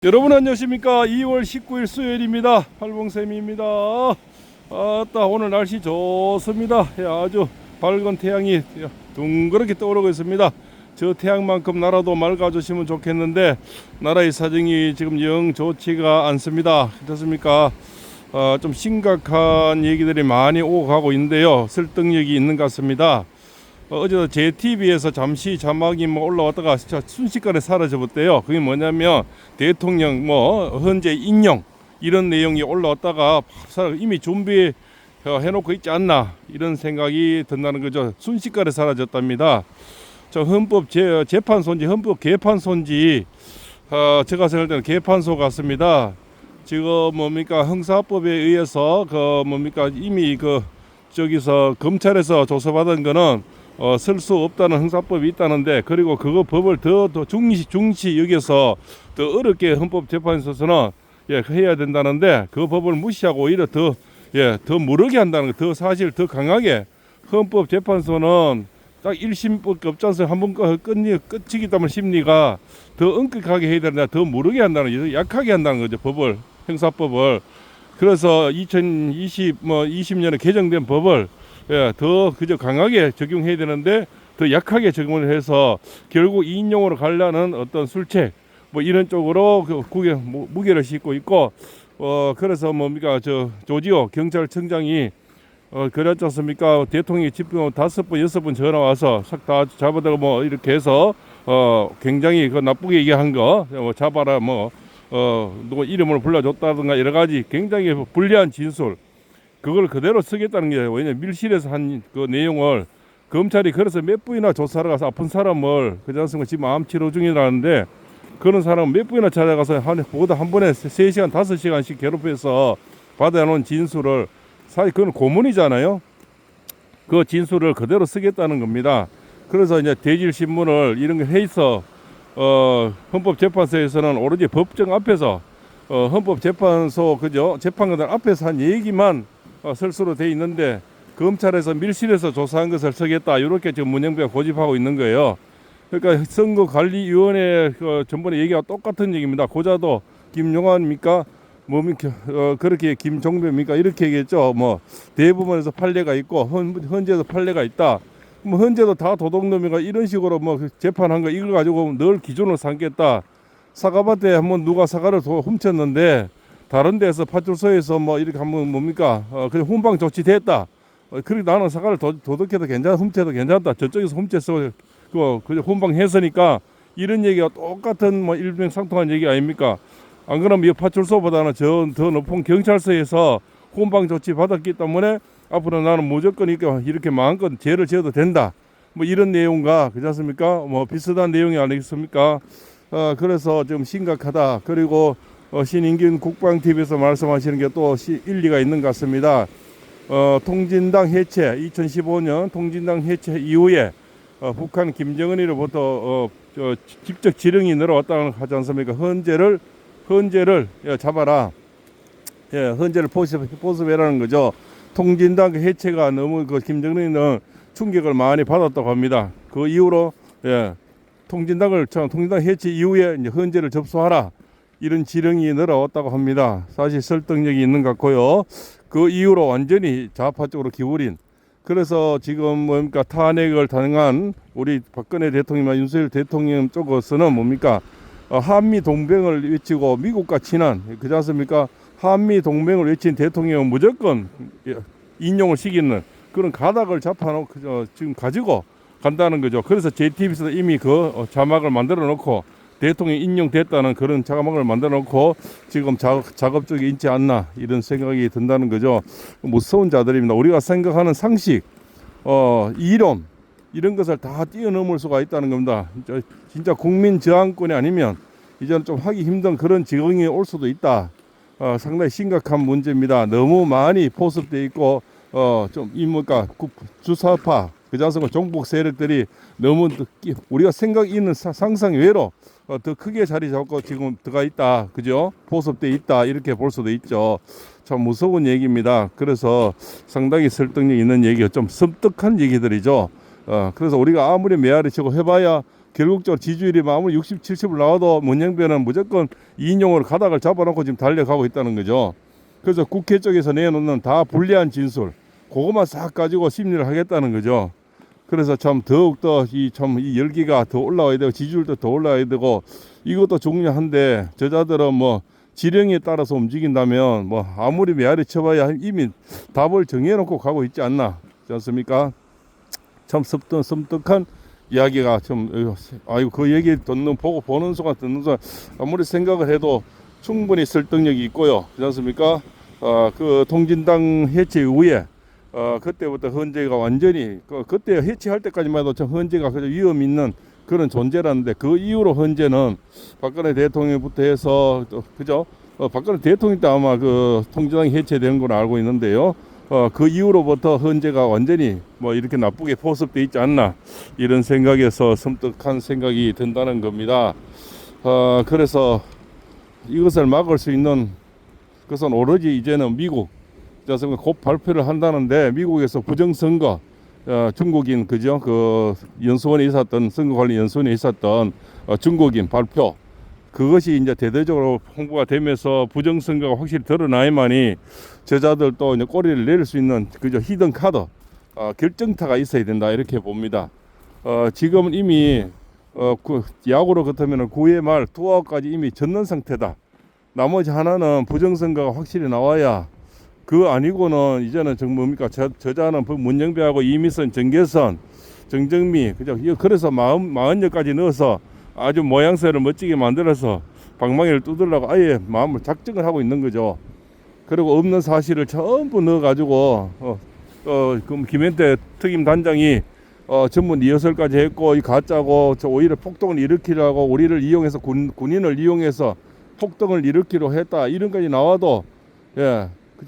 여러분 안녕하십니까. 2월 19일 수요일입니다. 팔봉쌤입니다. 아따 오늘 날씨 좋습니다. 아주 밝은 태양이 둥그렇게 떠오르고 있습니다. 저 태양만큼 나라도 맑아졌으면 좋겠는데 나라의 사정이 지금 영 좋지가 않습니다. 그렇습니까? 좀 심각한 얘기들이 많이 오고 가고 있는데요. 설득력이 있는 것 같습니다. 어제도 JTBC에서 잠시 자막이 올라왔다가 순식간에 사라져버렸대요. 그게 뭐냐면 대통령 현재 인용 이런 내용이 올라왔다가 이미 준비해 놓고 있지 않나 이런 생각이 든다는 거죠. 순식간에 사라졌답니다. 저 헌법 재판소인지 헌법 개판소인지 제가 생각할 때는 개판소 같습니다. 지금 형사법에 의해서 이미 저기서 검찰에서 조사받은 거는 쓸 수 없다는 형사법이 있다는데, 그리고 그거 법을 더 중시 여기서 더 어렵게 헌법재판소에서는 해야 된다는데, 그 법을 무시하고 오히려 더 무르게 한다는 거, 더 사실 더 강하게 헌법재판소는 딱 1심밖에 없지 않습니까? 한번 끝이기 때문에 심리가 더 엄격하게 해야 되는데 더 무르게 한다는 거죠. 약하게 한다는 거죠. 법을, 형사법을. 그래서 20년에 개정된 법을 더 그저 강하게 적용해야 되는데 더 약하게 적용을 해서 결국 이인용으로 가려는 어떤 술책 이런 쪽으로 무게를 싣고 있고, 그래서 조지호 경찰청장이 그랬지 않습니까? 대통령이 집중 5번 6번 전화 와서 싹 다 잡아다가 이렇게 해서 굉장히 나쁘게 얘기한 거 잡아라 누구 이름을 불러줬다든가 여러 가지 굉장히 불리한 진술, 그걸 그대로 쓰겠다는 게, 왜냐면 밀실에서 한 그 내용을 검찰이 그래서 몇 분이나 조사하러 가서 아픈 사람을 그자습니까 지금 암 치료 중이라는데, 그런 사람 몇 분이나 찾아가서 보다 한 번에 3시간 5시간씩 괴롭혀서 받아놓은 진술을, 사실 그건 고문이잖아요. 그 진술을 그대로 쓰겠다는 겁니다. 그래서 이제 대질신문을 이런 거 해서 헌법재판소에서는 오로지 법정 앞에서 헌법재판소 재판관들 앞에서 한 얘기만 설수로 돼 있는데, 검찰에서 밀실에서 조사한 것을 쓰겠다 이렇게 지금 문영배가 고집하고 있는 거예요. 그러니까 선거관리위원회 전번에 얘기와 똑같은 얘기입니다. 고자도 김용환입니까? 그렇게 김종배입니까? 이렇게 얘기했죠. 대부분에서 판례가 있고 헌재도 판례가 있다. 헌재도 다 도둑놈이가 이런 식으로 재판한 거 이걸 가지고 늘 기준으로 삼겠다. 사과밭에 한번 누가 사과를 훔쳤는데 다른 데서 파출소에서 이렇게 한번 그냥 훈방 조치됐다. 그리고 나는 사과를 도둑해도 괜찮아, 훔쳐도 괜찮다. 저쪽에서 훔쳤어. 그냥 훈방했으니까 이런 얘기가 똑같은 일맥상통한 얘기 아닙니까? 안 그러면 이 파출소보다는 더 높은 경찰서에서 훈방 조치 받았기 때문에 앞으로 나는 무조건 이렇게 마음껏 죄를 지어도 된다. 이런 내용과 그렇지 않습니까? 비슷한 내용이 아니겠습니까? 그래서 좀 심각하다. 그리고 신인균 국방TV에서 말씀하시는 게 또 일리가 있는 것 같습니다. 통진당 해체, 2015년 통진당 해체 이후에 북한 김정은으로부터 직접 지령이 내려왔다고 하지 않습니까? 헌재를 잡아라. 헌재를 포섭해라는 거죠. 통진당 해체가 너무 김정은은 충격을 많이 받았다고 합니다. 그 이후로 통진당 해체 이후에 이제 헌재를 접수하라, 이런 지령이 내려왔다고 합니다. 사실 설득력이 있는 것 같고요. 그 이후로 완전히 좌파 쪽으로 기울인, 그래서 지금 탄핵을 당한 우리 박근혜 대통령이나 윤석열 대통령 쪽에서는 한미 동맹을 외치고 미국과 친한, 그렇지 않습니까? 한미 동맹을 외친 대통령은 무조건 인용을 시키는 그런 가닥을 잡아놓고 지금 가지고 간다는 거죠. 그래서 JTBC에서 이미 자막을 만들어 놓고 대통령이 인용됐다는 그런 자막을 만들어 놓고 지금 작업적이 있지 않나 이런 생각이 든다는 거죠. 무서운 자들입니다. 우리가 생각하는 상식, 이론 이런 것을 다 뛰어넘을 수가 있다는 겁니다. 진짜 국민 저항권이 아니면 이제는 좀 하기 힘든 그런 지경이 올 수도 있다. 상당히 심각한 문제입니다. 너무 많이 포섭되어 있고 주사파 그자서 종북 세력들이 너무 우리가 생각 있는 상상 외로 더 크게 자리 잡고 지금 들어가 있다, 그죠? 포섭돼 있다, 이렇게 볼 수도 있죠. 참 무서운 얘기입니다. 그래서 상당히 설득력 있는 얘기가 좀 섬뜩한 얘기들이죠. 그래서 우리가 아무리 메아리 치고 해봐야 결국적으로 지지율이 아무리 60, 70을 나와도 문영배는 무조건 이인용으로 가닥을 잡아놓고 지금 달려가고 있다는 거죠. 그래서 국회 쪽에서 내놓는 다 불리한 진술, 그것만 싹 가지고 심리를 하겠다는 거죠. 그래서 참 더욱더 이 열기가 더 올라와야 되고 지지율도 더 올라와야 되고 이것도 중요한데 저자들은 뭐 지령에 따라서 움직인다면 뭐 아무리 메아리 쳐봐야 이미 답을 정해놓고 가고 있지 않나, 그렇지 않습니까? 참 섬뜩한 이야기가 좀 아이고 그 얘기 듣는 보고 보는 순간 듣는 순간 아무리 생각을 해도 충분히 설득력이 있고요, 그렇지 않습니까? 그 통진당 해체 이후에 그때부터 헌재가 완전히 그때 해체할 때까지만 해도 헌재가 그저 위험 있는 그런 존재라는데 그 이후로 헌재는 박근혜 대통령부터 해서 그죠? 박근혜 대통령 때 아마 그 통진당이 해체되는 걸 알고 있는데요. 그 이후로부터 헌재가 완전히 뭐 이렇게 나쁘게 포섭돼 있지 않나, 이런 생각에서 섬뜩한 생각이 든다는 겁니다. 그래서 이것을 막을 수 있는 것은 오로지 이제는 미국, 곧 발표를 한다는데 미국에서 부정선거, 중국인 그죠? 그 연수원에 있었던 선거관리 연수원에 있었던 중국인 발표, 그것이 이제 대대적으로 홍보가 되면서 부정선거가 확실히 드러나야만이 저자들도 이제 꼬리를 내릴 수 있는 그저 히든 카드, 결정타가 있어야 된다, 이렇게 봅니다. 지금은 이미 그 야구로 같으면 9회 말 투아웃까지 이미 졌는 상태다. 나머지 하나는 부정선거가 확실히 나와야, 그 아니고는 이제는 뭡니까? 저자는 문영배하고 이미선, 정계선, 정정미, 그죠? 그래서 40여까지 넣어서 아주 모양새를 멋지게 만들어서 방망이를 뚫으려고 아예 마음을 작정을 하고 있는 거죠. 그리고 없는 사실을 전부 넣어가지고 그 김현태 특임 단장이 전문 리허설까지 했고 이 가짜고 오히려 폭동을 일으키려고 우리를 이용해서 군인을 이용해서 폭동을 일으키려 했다, 이런까지 나와도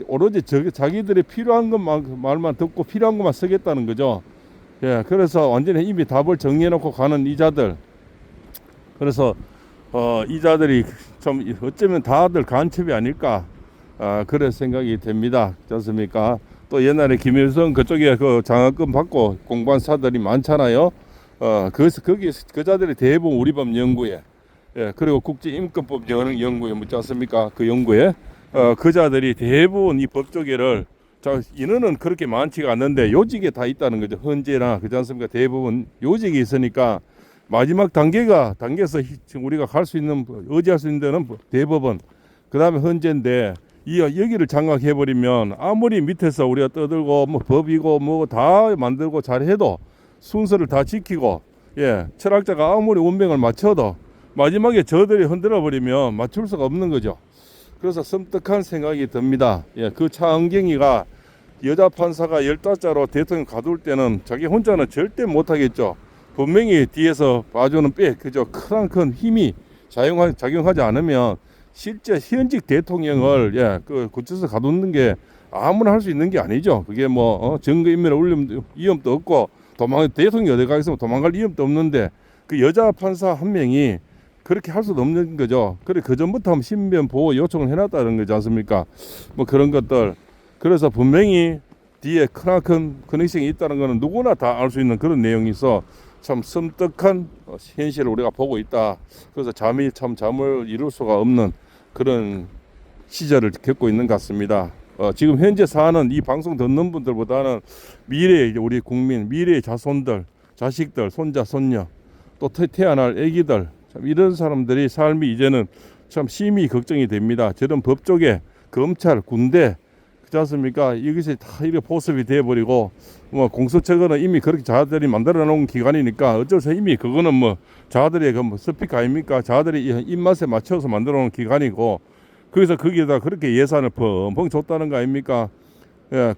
오로지 자기들이 필요한 것만 말만 듣고 필요한 것만 쓰겠다는 거죠. 그래서 완전히 이미 답을 정해놓고 가는 이자들. 그래서 이자들이 좀 어쩌면 다들 간첩이 아닐까, 그런 생각이 됩니다. 그렇지 않습니까? 또 옛날에 김일성 그쪽에 그 장학금 받고 공부한 사들이 많잖아요. 거기 그자들이 대부분 우리법 연구에, 그리고 국제임금법 연구에 묻지 않습니까? 그 연구에 그자들이 대부분 이 법조계를, 인원은 그렇게 많지가 않는데 요직에 다 있다는 거죠. 헌재나 그렇지 않습니까? 대부분 요직이 있으니까 마지막 단계에서 지금 우리가 갈 수 있는, 의지할 수 있는 데는 대법원, 그 다음에 헌재인데 여기를 장악해버리면 아무리 밑에서 우리가 떠들고 뭐 법이고 뭐 다 만들고 잘해도 순서를 다 지키고 철학자가 아무리 운명을 맞춰도 마지막에 저들이 흔들어버리면 맞출 수가 없는 거죠. 그래서 섬뜩한 생각이 듭니다. 그 차은경이가 여자 판사가 15자로 대통령 가둘 때는 자기 혼자는 절대 못하겠죠. 분명히 뒤에서 봐주는 그죠? 큰 힘이 작용하지 않으면 실제 현직 대통령을 그 구치소 가두는 게 아무나 할 수 있는 게 아니죠. 그게 뭐 증거인멸 올림 위험도 없고 대통령이 어디 가 있으면 도망갈 위험도 없는데 그 여자 판사 한 명이 그렇게 할 수도 없는 거죠. 그래 그 전부터 신변 보호 요청을 해놨다는 거지 않습니까? 뭐 그런 것들. 그래서 분명히 뒤에 크나큰 커넥션이 있다는 것은 누구나 다 알 수 있는 그런 내용이 있어 참 섬뜩한 현실을 우리가 보고 있다. 그래서 잠을 이룰 수가 없는 그런 시절을 겪고 있는 것 같습니다. 지금 현재 사는 이 방송 듣는 분들보다는 미래의 우리 국민, 미래의 자손들, 자식들, 손자, 손녀, 또 태어날 아기들, 참 이런 사람들이 삶이 이제는 참 심히 걱정이 됩니다. 저런 법조계, 검찰, 군대, 그렇지 않습니까? 이것이 다 이렇게 포섭이 돼버리고 뭐 공수처는 이미 그렇게 자들이 만들어 놓은 기관이니까 어쩔 수 없이 이미 그거는 뭐 자들의 그 스피커 아닙니까? 자들이 입맛에 맞춰서 만들어 놓은 기관이고 그래서 거기에다 그렇게 예산을 펑펑 줬다는 거 아닙니까?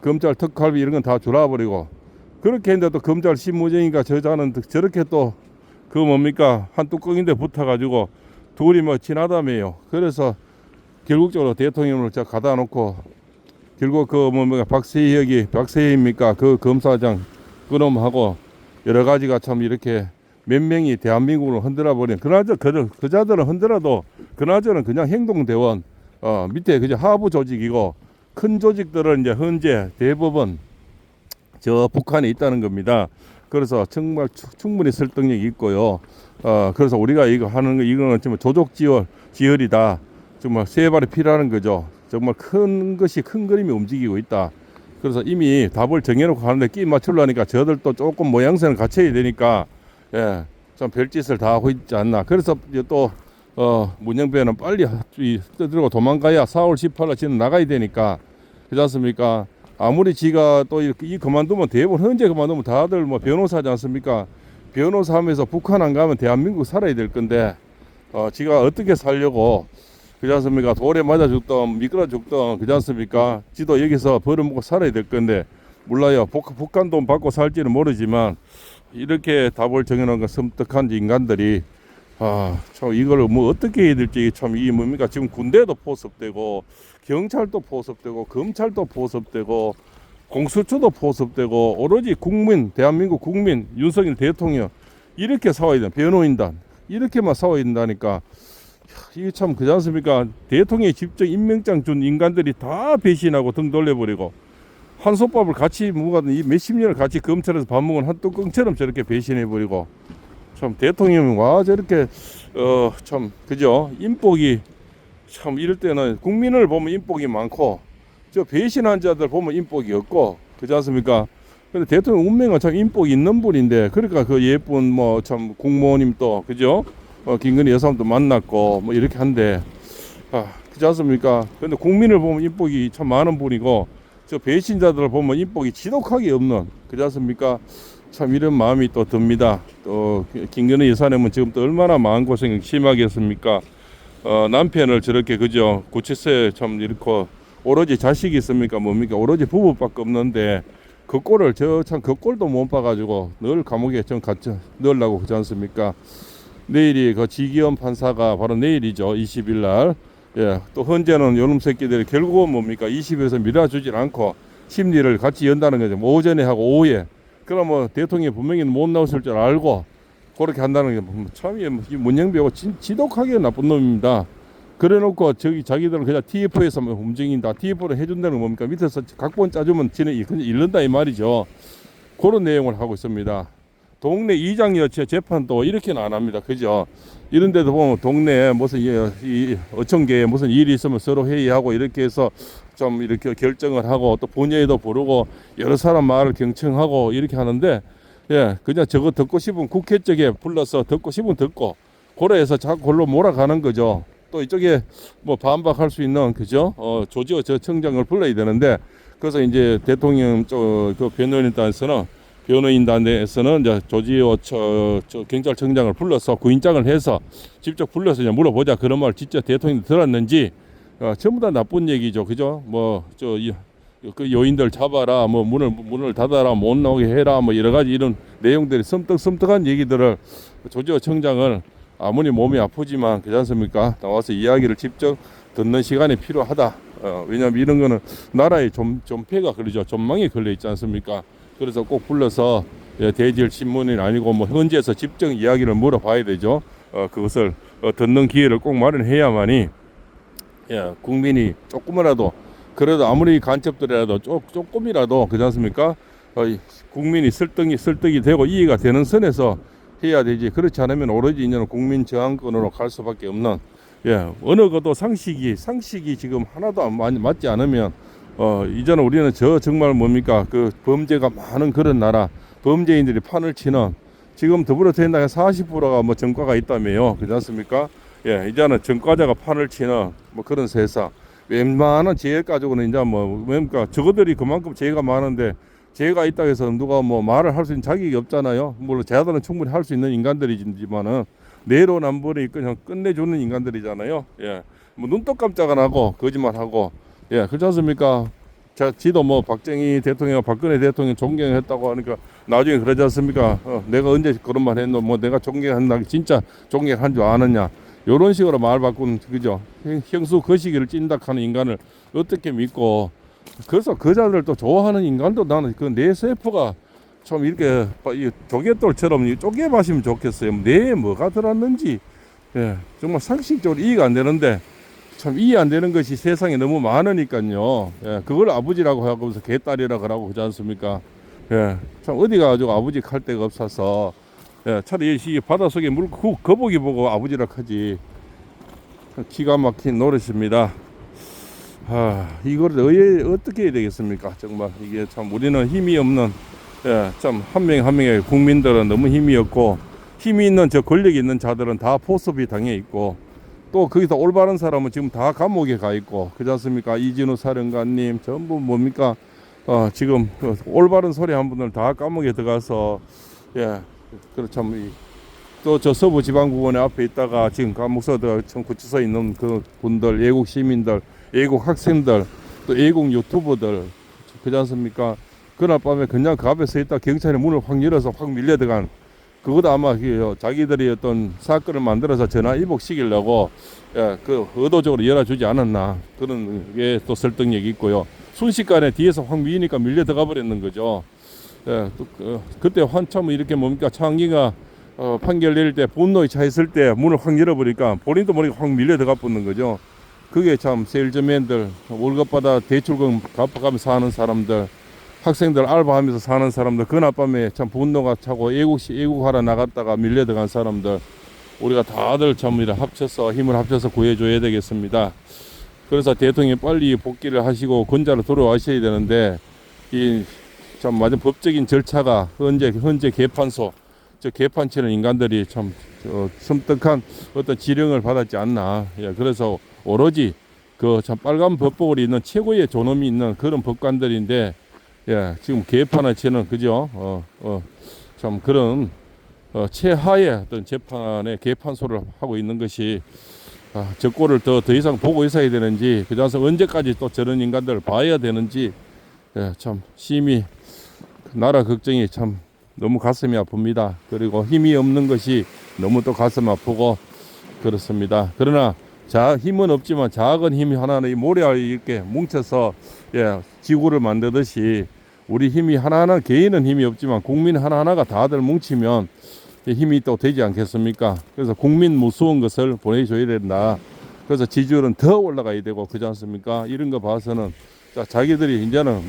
검찰 특활비 이런 건 다 줄여버리고 그렇게 했는데 또 검찰 신무정인가 저자는 저렇게 또 그 뭡니까? 한 뚜껑인데 붙어가지고 둘이 뭐 친하다며요. 그래서 결국적으로 대통령을 저 가다 놓고 결국 그 박세희입니까? 그 검사장 그놈하고 여러 가지가 참 이렇게 몇 명이 대한민국을 흔들어 버린 그자들은 흔들어도 그나저는 그냥 행동대원 밑에 그저 하부 조직이고 큰 조직들은 이제 헌재 대법원 저 북한에 있다는 겁니다. 그래서 정말 충분히 설득력이 있고요. 그래서 우리가 이거 하는 거, 이거는 정말 지열이다. 정말 세 발이 필요하는 거죠. 정말 큰 것이 큰 그림이 움직이고 있다. 그래서 이미 답을 정해놓고 하는데 끼 맞추려니까 저들도 조금 모양새는 갖춰야 되니까, 예, 좀 별짓을 다 하고 있지 않나. 그래서 또, 문영배는 빨리 떠들고 도망가야 4월 18일 지는 나가야 되니까, 그렇지 않습니까? 아무리 지가 또 이 그만두면 대부분 현재 그만두면 다들 뭐 변호사지 않습니까? 변호사 하면서 북한 안 가면 대한민국 살아야 될 건데, 지가 어떻게 살려고, 그렇지 않습니까? 돌에 맞아 죽던 미끄러 죽던, 그렇지 않습니까? 지도 여기서 벌어먹고 살아야 될 건데, 몰라요. 북한 돈 받고 살지는 모르지만 이렇게 답을 정해놓은 건 섬뜩한 인간들이, 참 이걸 뭐 어떻게 해야 될지 참 이 뭡니까? 지금 군대도 포섭되고 경찰도 포섭되고 검찰도 포섭되고 공수처도 포섭되고 오로지 국민, 대한민국 국민, 윤석열 대통령 이렇게 싸워야 된다. 변호인단 이렇게만 싸워야 된다니까. 이게 참 그렇지 않습니까? 대통령이 직접 임명장 준 인간들이 다 배신하고 등 돌려버리고 한솥밥을 같이 먹었던 이 몇십 년을 같이 검찰에서 밥 먹은 한 뚜껑처럼 저렇게 배신해버리고, 참 대통령이 와 저렇게 참 그죠? 인복이 참 이럴 때는 국민을 보면 인복이 많고 저 배신한 자들 보면 인복이 없고, 그렇지 않습니까? 근데 대통령 운명은 참 인복이 있는 분인데, 그러니까 그 예쁜 뭐 참 국모님 또 그죠? 김건희 여사도 만났고 뭐 이렇게 한데, 그렇지 않습니까? 근데 국민을 보면 인복이 참 많은 분이고 저 배신자들을 보면 인복이 지독하게 없는, 그렇지 않습니까? 참 이런 마음이 또 듭니다. 또 김건희 여사님은 지금 또 얼마나 마음고생이 심하게 했습니까? 남편을 저렇게 그죠? 구치소에 참 이렇게 오로지 자식이 있습니까? 뭡니까? 오로지 부부밖에 없는데 그 꼴을 참 그 꼴도 못 봐가지고 늘 감옥에 좀 갇혀 넣으려고, 그렇지 않습니까? 내일이 그 지기현 판사가 바로 내일이죠. 20일 날. 예, 또 현재는 요놈 새끼들이 결국은 뭡니까? 20일에서 밀어주질 않고 심리를 같이 연다는 거죠. 뭐 오전에 하고 오후에. 그러면 대통령이 분명히 못 나오실 줄 알고 그렇게 한다는 게 참 이 문영배가 지독하게 나쁜 놈입니다. 그래놓고 저기 자기들은 그냥 TF에서만 움직인다. TF를 해준다는 건 뭡니까? 밑에서 각본 짜주면 지는 잃는다 이 말이죠. 그런 내용을 하고 있습니다. 동네 이장 여체 재판도 이렇게는 안 합니다. 그죠? 이런 데도 보면 동네에 무슨 이 어청계에 무슨 일이 있으면 서로 회의하고 이렇게 해서 좀 이렇게 결정을 하고 또 본회의도 부르고 여러 사람 말을 경청하고 이렇게 하는데, 예, 그냥 저거 듣고 싶으면 국회 쪽에 불러서 듣고 싶으면 듣고 고래에서 자꾸 골로 몰아가는 거죠. 또 이쪽에 뭐 반박할 수 있는, 그죠? 조지호 저 청장을 불러야 되는데, 그래서 이제 대통령 그 변호인단에서는 이제 조지호 저 경찰청장을 불러서 구인장을 해서 직접 불러서 이제 물어보자. 그런 말 진짜 대통령이 들었는지. 전부 다 나쁜 얘기죠, 그죠? 뭐 그 요인들 잡아라, 뭐 문을 닫아라, 못 나오게 해라, 뭐 여러 가지 이런 내용들이 섬뜩한 얘기들을 조지호 청장을 아무리 몸이 아프지만, 그렇지 않습니까? 나와서 이야기를 직접 듣는 시간이 필요하다. 왜냐하면 이런 거는 나라의 존폐가 걸리죠. 존망이 걸려 있지 않습니까? 그래서 꼭 불러서 대질 신문이 아니고 뭐 현지에서 직접 이야기를 물어봐야 되죠. 그것을 듣는 기회를 꼭 마련해야만이, 예, 국민이 조금이라도, 그래도 아무리 간첩들이라도 조금이라도, 그렇지 않습니까? 국민이 설득이 되고 이해가 되는 선에서 해야 되지. 그렇지 않으면 오로지 이제는 국민 저항권으로 갈 수밖에 없는, 예, 어느 것도 상식이 지금 하나도 안 맞지 않으면 이제는 우리는 정말 뭡니까? 그 범죄가 많은 그런 나라, 범죄인들이 판을 치는, 지금 더불어민주당의 40%가 뭐 전과가 있다며요. 그렇지 않습니까? 예, 이제는 전과자가 판을 치는 뭐 그런 세상. 웬만한 죄 가지고는 이제 뭡니까? 저거들이 그만큼 죄가 많은데 죄가 있다고 해서 누가 뭐 말을 할 수 있는 자격이 없잖아요. 물론 자들은 충분히 할 수 있는 인간들이지만은 내로남불이 그냥 끝내주는 인간들이잖아요. 예, 뭐 눈도 깜짝 안 하고 거짓말하고, 예, 그렇지 않습니까? 지도 뭐 박정희 대통령, 박근혜 대통령 존경했다고 하니까 나중에 그러지 않습니까? 내가 언제 그런 말 했노? 뭐 내가 존경한다, 진짜 존경한 줄 아느냐? 요런 식으로 말 바꾸는, 그죠? 형수 거시기를 찐다하는 인간을 어떻게 믿고, 그래서 그 자들을 또 좋아하는 인간도 나는 그 내 세포가 좀 이렇게 조개돌처럼 쪼개 마시면 좋겠어요. 내에 뭐가 들었는지, 예, 정말 상식적으로 이해가 안 되는데, 참 이해 안 되는 것이 세상에 너무 많으니까요. 예, 그걸 아버지라고 하고서 개딸이라고 하고 그러지 않습니까? 예, 참 어디 가가지고 아버지 칼 데가 없어서 예, 차라리 이 바닷속에 물 거북이 보고 아버지라 하지. 기가 막힌 노릇입니다. 이걸 어떻게 해야 되겠습니까? 정말 이게 참 우리는 힘이 없는, 예, 참 한 명 한 명의 국민들은 너무 힘이 없고, 힘이 있는 저 권력이 있는 자들은 다 포섭이 당해 있고, 또 거기서 올바른 사람은 지금 다 감옥에 가 있고, 그렇지 않습니까? 이진우 사령관님 전부 뭡니까? 지금 그 올바른 소리 한 분들 다 감옥에 들어가서, 예, 그참 또 저 서부지방법원에 앞에 있다가 지금 감옥서 구치소에 있는 그 분들, 애국 시민들, 애국 학생들, 또 애국 유튜버들, 그렇지 않습니까? 그날 밤에 그냥 그 앞에 서 있다 경찰이 문을 확 열어서 확 밀려 들어간, 그것도 아마 자기들이 어떤 사건을 만들어서 전화 위복시키려고, 예, 그 의도적으로 열어주지 않았나, 그런 게 또 설득력이 있고요. 순식간에 뒤에서 확 미니까 밀려 들어가 버렸는 거죠. 예, 그때 한참 이렇게 뭡니까, 창기가 판결 내릴 때 분노에 차있을 때 문을 확 열어버리니까 본인도 모르게 확 밀려 들어가 붙는 거죠. 그게 참 세일즈맨들, 월급 받아 대출금 갚아가면서 사는 사람들, 학생들 알바하면서 사는 사람들, 그날 밤에 참 분노가 차고 애국하러 나갔다가 밀려 들어간 사람들, 우리가 다들 참 합쳐서 힘을 합쳐서 구해줘야 되겠습니다. 그래서 대통령이 빨리 복귀를 하시고 권자로 돌아와셔야 되는데, 이 참 맞은 법적인 절차가 현재 개판소, 저 개판 치는 인간들이 참 섬뜩한 어떤 지령을 받았지 않나. 예, 그래서 오로지 그 참 빨간 법복을 있는 최고의 존엄이 있는 그런 법관들인데, 예, 지금 개판을 치는, 그죠? 참 그런 최하의 어떤 재판의 개판소를 하고 있는 것이, 저 꼴을 더 이상 보고 있어야 되는지, 그래서 언제까지 또 저런 인간들을 봐야 되는지, 예, 참 심히 나라 걱정이 참 너무 가슴이 아픕니다. 그리고 힘이 없는 것이 너무 또 가슴 아프고 그렇습니다. 그러나 힘은 없지만 작은 힘이 하나는 모래알 이렇게 뭉쳐서, 예, 지구를 만들듯이 우리 힘이 하나하나, 개인은 힘이 없지만 국민 하나하나가 다들 뭉치면 힘이 또 되지 않겠습니까? 그래서 국민 무서운 것을 보내줘야 된다. 그래서 지지율은 더 올라가야 되고, 그렇지 않습니까? 이런 거 봐서는 자기들이 이제는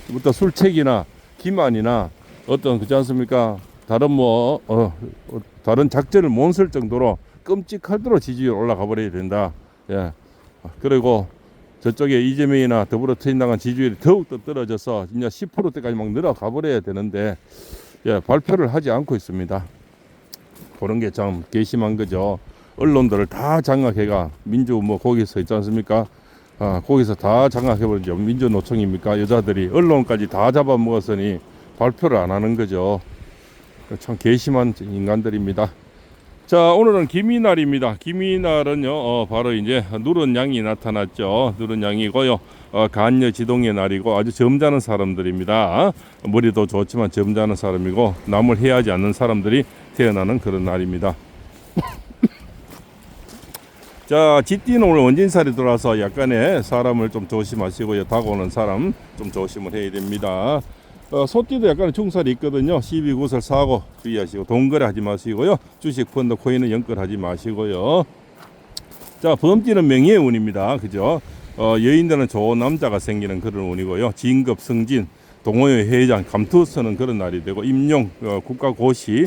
부터 술책이나 기만이나 어떤, 그렇지 않습니까? 다른 다른 작전을 못 쓸 정도로 끔찍하도록 지지율 올라가 버려야 된다. 예. 그리고 저쪽에 이재명이나 더불어민주당은 지지율이 더욱더 떨어져서 이제 10%대까지 막 늘어가 버려야 되는데, 예, 발표를 하지 않고 있습니다. 그런 게 참 괘씸한 거죠. 언론들을 다 장악해가 거기서 있지 않습니까? 거기서 다 장악해버리죠. 민주노총입니까? 여자들이 언론까지 다 잡아먹었으니 발표를 안 하는 거죠. 참 괘씸한 인간들입니다. 자, 오늘은 기미날입니다. 기미날은요, 바로 이제 누런 양이 나타났죠. 누런 양이고요. 간여 지동의 날이고 아주 점잖은 사람들입니다. 머리도 좋지만 점잖은 사람이고 남을 해하지 않는 사람들이 태어나는 그런 날입니다. 자, 쥐띠는 오늘 원진살이 들어와서 약간의 사람을 좀 조심하시고요. 다가오는 사람 좀 조심을 해야 됩니다. 소띠도 약간의 중살이 있거든요. 시비 구설 사고 주의하시고, 동거래 하지 마시고요. 주식 펀드 코인은 연결하지 마시고요. 자, 범띠는 명예의 운입니다. 그죠? 여인들은 좋은 남자가 생기는 그런 운이고요. 진급 승진, 동호회 회장, 감투 쓰는 그런 날이 되고, 임용, 국가고시,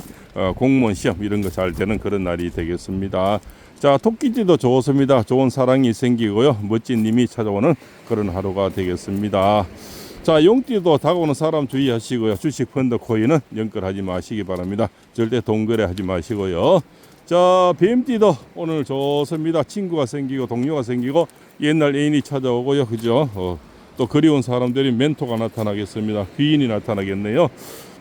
공무원 시험 이런 거 잘 되는 그런 날이 되겠습니다. 자, 토끼띠도 좋습니다. 좋은 사랑이 생기고요. 멋진 님이 찾아오는 그런 하루가 되겠습니다. 자, 용띠도 다가오는 사람 주의하시고요. 주식 펀드 코인은 연결하지 마시기 바랍니다. 절대 동거래 하지 마시고요. 자, 뱀띠도 오늘 좋습니다. 친구가 생기고 동료가 생기고 옛날 애인이 찾아오고요. 그죠? 또 그리운 사람들이 멘토가 나타나겠습니다. 귀인이 나타나겠네요.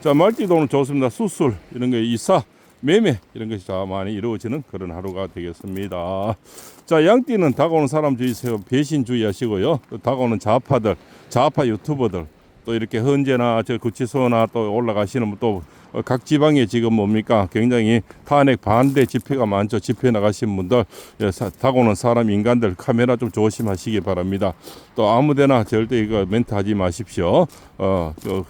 자, 말띠도 오늘 좋습니다. 수술 이런 거, 이사, 매매 이런 것이 다 많이 이루어지는 그런 하루가 되겠습니다. 자, 양띠는 다가오는 사람 주의하세요. 배신 주의하시고요. 또 다가오는 좌파들, 좌파 유튜버들, 또 이렇게 헌재나 저 구치소나 또 올라가시는 또 각 지방에 지금 뭡니까 굉장히 탄핵 반대 집회가 많죠. 집회 나가신 분들, 다가오는 사람 인간들 카메라 좀 조심하시기 바랍니다. 또 아무데나 절대 이거 멘트 하지 마십시오.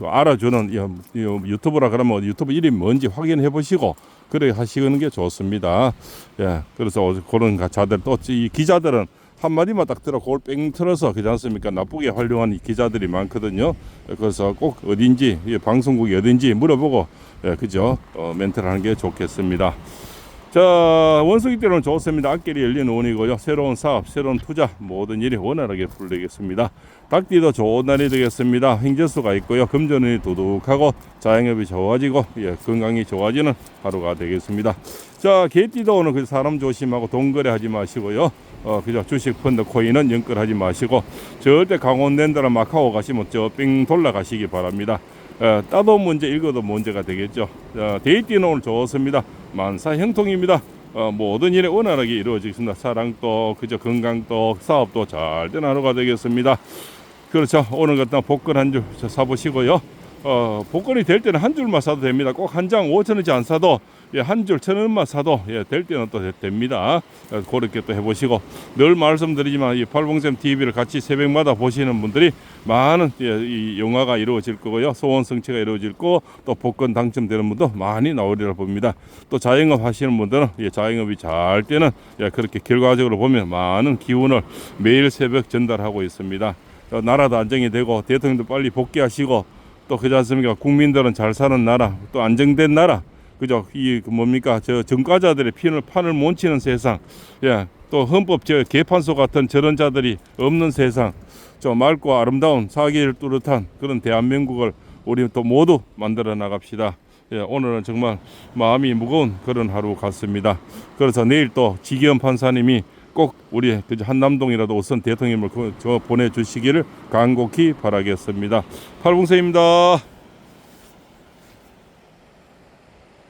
알아주는 유튜브라 그러면 유튜브 이름이 뭔지 확인해 보시고 그래 하시는 게 좋습니다. 예, 그래서 그런 자들, 또 이 기자들은 한마디만 딱 들어 그걸 뺑 틀어서 그렇지 않습니까? 나쁘게 활용하는 기자들이 많거든요. 그래서 꼭 어딘지 방송국이 어딘지 물어보고 그죠? 멘트를 하는 게 좋겠습니다. 자, 원숭이떼로는 좋습니다. 앞길이 열린 원이고요. 새로운 사업, 새로운 투자, 모든 일이 원활하게 풀리겠습니다. 닭띠도 좋은 날이 되겠습니다. 횡재수가 있고요. 금전운이 두둑하고 자영업이 좋아지고 건강이 좋아지는 하루가 되겠습니다. 자, 개띠도 오늘 그 사람 조심하고 돈거래하지 마시고요. 그죠? 주식, 펀드, 코인은 연끌하지 마시고 절대 강원랜드나 마카오 가시면 빙 돌아가시기 바랍니다. 따도 문제, 읽어도 문제가 되겠죠. 데이티는 오늘 좋습니다. 만사 형통입니다. 모든 일이 원활하게 이루어지겠습니다. 사랑도, 그저 건강도, 사업도 잘 되는 하루가 되겠습니다. 그렇죠. 오늘 같은 복권 한 줄 사보시고요. 복권이 될 때는 한 줄만 사도 됩니다. 꼭 한 장 5천원치 안 사도 한 줄 1,000원만 사도 될 때는 또 됩니다. 그렇게 또 해보시고 늘 말씀드리지만 이 팔봉샘 TV를 같이 새벽마다 보시는 분들이 많은 이 영화가 이루어질 거고요. 소원 성취가 이루어질 거 또 복권 당첨되는 분도 많이 나오리라 봅니다. 또 자영업 하시는 분들은 자영업이 잘 때는 그렇게 결과적으로 보면 많은 기운을 매일 새벽 전달하고 있습니다. 나라도 안정이 되고 대통령도 빨리 복귀하시고 또 그렇지 않습니까? 국민들은 잘 사는 나라, 또 안정된 나라, 그죠? 이 뭡니까? 저 정과자들의 판을 못 치는 세상, 또 헌법 개판소 같은 저런 자들이 없는 세상, 저 맑고 아름다운 사기를 뚜렷한 그런 대한민국을 우리 또 모두 만들어 나갑시다. 오늘은 정말 마음이 무거운 그런 하루 같습니다. 그래서 내일 또 지기현 판사님이 꼭 우리 한남동이라도 우선 대통령을 보내주시기를 간곡히 바라겠습니다. 팔봉세입니다.